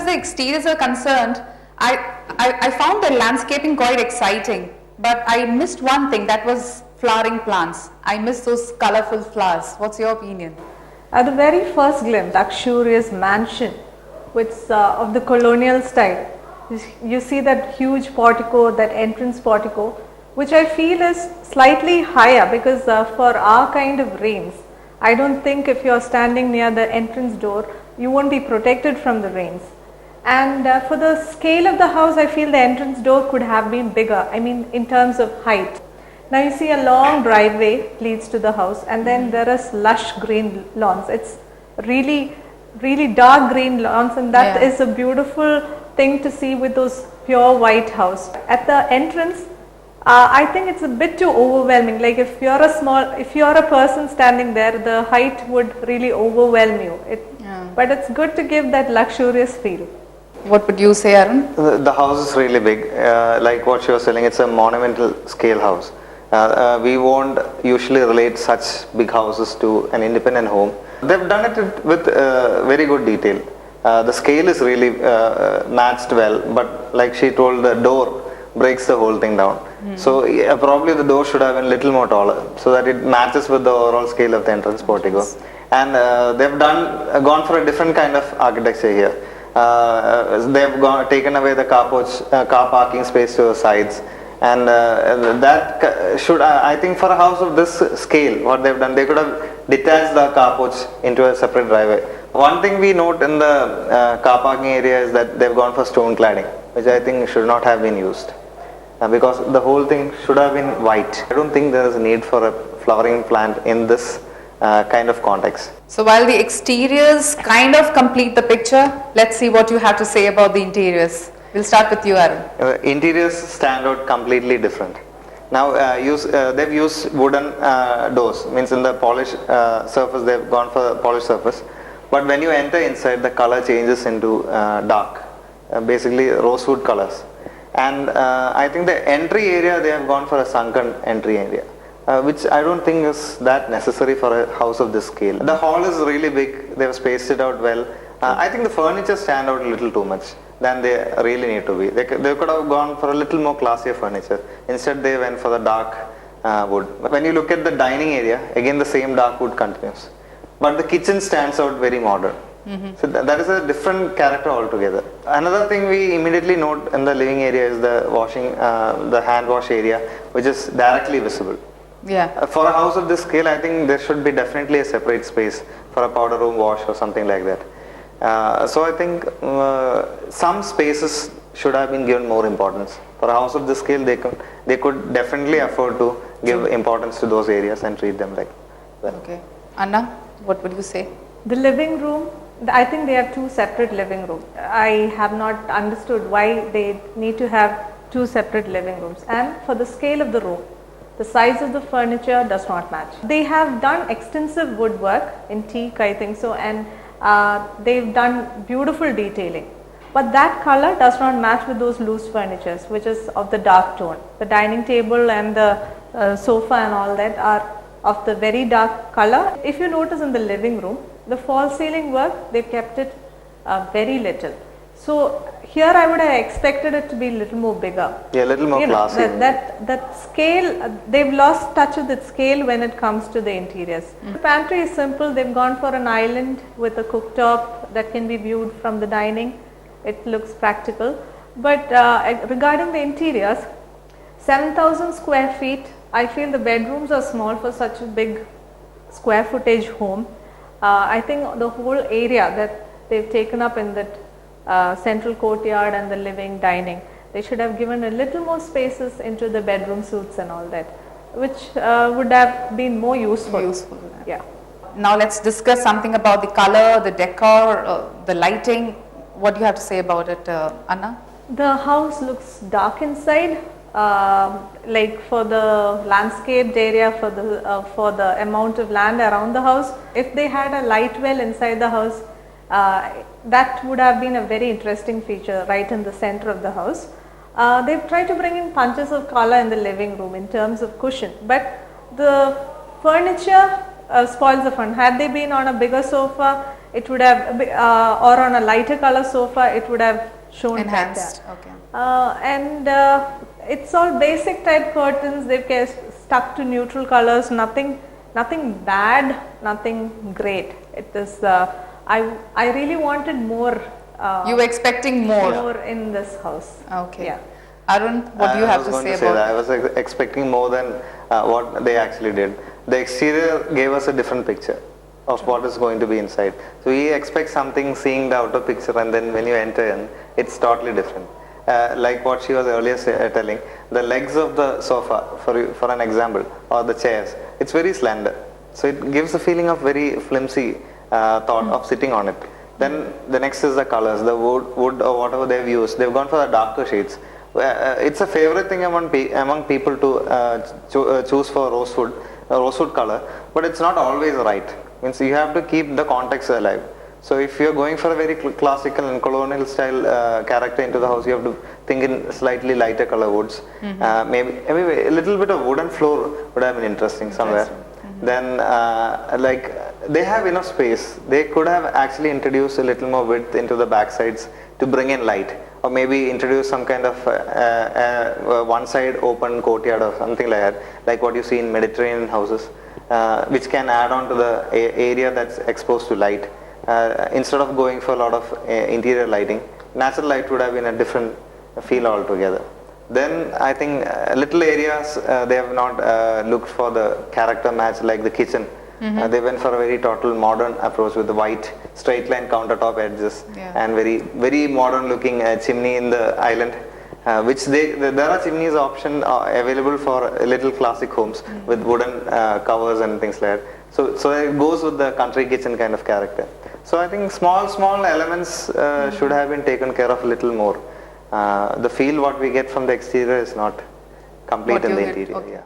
the exteriors are concerned, I found the landscaping quite exciting, but I missed one thing, that was flowering plants. I missed those colorful flowers. What's your opinion? At the very first glimpse, luxurious mansion, which of the colonial style. You see that huge portico, that entrance portico, which I feel is slightly higher because for our kind of rains, I don't think if you are standing near the entrance door, you won't be protected from the rains. And for the scale of the house, I feel the entrance door could have been bigger, I mean in terms of height. Now you see a long driveway leads to the house, and then there is lush green lawns. It's really dark green lawns, and that is a beautiful thing to see with those pure white house. At the entrance, I think it's a bit too overwhelming. Like if you're a person standing there, the height would really overwhelm you. But it's good to give that luxurious feel. What would you say, Arun? The house is really big. Like what she was telling, it's a monumental scale house. We won't usually relate such big houses to an independent home. They've done it with very good detail. The scale is really matched well, but like she told, the door breaks the whole thing down. So probably the door should have been a little more taller so that it matches with the overall scale of the entrance portico. And they've gone for a different kind of architecture here. They've taken away the car parking space to the sides. And that should, I think for a house of this scale, what they've done, they could have detached the carporch into a separate driveway. One thing we note in the car parking area is that they've gone for stone cladding, which I think should not have been used. Because the whole thing should have been white. I don't think there is a need for a flowering plant in this kind of context. So while the exteriors kind of complete the picture, let's see what you have to say about the interiors. We'll start with you, Arun. Interiors stand out completely different. Now they've used wooden doors, means in the polished surface they've gone for polished surface. But when you enter inside, the color changes into dark, basically rosewood colors. And I think the entry area, they have gone for a sunken entry area, which I don't think is that necessary for a house of this scale. The hall is really big, they've spaced it out well. I think the furniture stand out a little too much than they really need to be. They could have gone for a little more classier furniture. Instead they went for the dark wood. When you look at the dining area, again the same dark wood continues. But the kitchen stands out very modern. So that is a different character altogether. Another thing we immediately note in the living area is the washing, the hand wash area, which is directly visible. For a house of this scale, I think there should be definitely a separate space for a powder room wash or something like that. So I think some spaces should have been given more importance. For a house of this scale, they could definitely afford to give importance to those areas and treat them like that. Okay. Anna, what would you say? The living room, I think they have two separate living rooms. I have not understood why they need to have two separate living rooms. And for the scale of the room, the size of the furniture does not match. They have done extensive woodwork in teak, I think so, and they've done beautiful detailing. But that color does not match with those loose furnitures, which is of the dark tone. The dining table and the sofa and all that are of the very dark color. If you notice in the living room, the false ceiling work, they've kept it very little. So here I would have expected it to be a little more bigger. Yeah, a little more classy. That scale, they've lost touch with its scale when it comes to the interiors. The pantry is simple. They've gone for an island with a cooktop that can be viewed from the dining. It looks practical. But regarding the interiors, 7,000 square feet, I feel the bedrooms are small for such a big square footage home. I think the whole area that they've taken up in that central courtyard and the living dining, they should have given a little more spaces into the bedroom suites and all that, which would have been more useful. Yeah. Now let's discuss something about the color, the decor, the lighting. What do you have to say about it, Anna? The house looks dark inside. Like for the landscaped area, for the amount of land around the house, if they had a light well inside the house, that would have been a very interesting feature right in the center of the house. They've tried to bring in punches of color in the living room in terms of cushion, but the furniture spoils the fun. Had they been on a bigger sofa, it would have, or on a lighter color sofa, it would have shown Enhanced. better. Okay. And it's all basic type curtains. They've stuck to neutral colors. Nothing bad, nothing great. It is. I really wanted more. You were expecting more. More in this house. Okay. Yeah. Arun, what do you have to say about that. I was expecting more than what they actually did. The exterior gave us a different picture of what is going to be inside. So we expect something, seeing the outer picture, and then when you enter in, it's totally different. Like what she was earlier telling, the legs of the sofa, for an example, or the chairs, it's very slender. So it gives a feeling of very flimsy thought of sitting on it. Then the next is the colors, the wood or whatever they've used. They've gone for the darker shades. It's a favorite thing among people to choose for rosewood color, but it's not always right. Means you have to keep the context alive. So if you're going for a very classical and colonial style character into the house, you have to think in slightly lighter color woods. Maybe a little bit of wooden floor would have been interesting somewhere. Then like they have enough space. They could have actually introduced a little more width into the back sides to bring in light, or maybe introduce some kind of one side open courtyard or something like that, like what you see in Mediterranean houses, which can add on to the area that's exposed to light. Instead of going for a lot of interior lighting, natural light would have been a different feel altogether. Then I think little areas they have not looked for the character match, like the kitchen. They went for a very total modern approach with the white straight line countertop edges and very modern looking chimney in the island, which there are chimneys option available for little classic homes with wooden covers and things like that. So it goes with the country kitchen kind of character. So I think small elements should have been taken care of a little more. The feel what we get from the exterior is not complete in the interior. Okay. Yeah.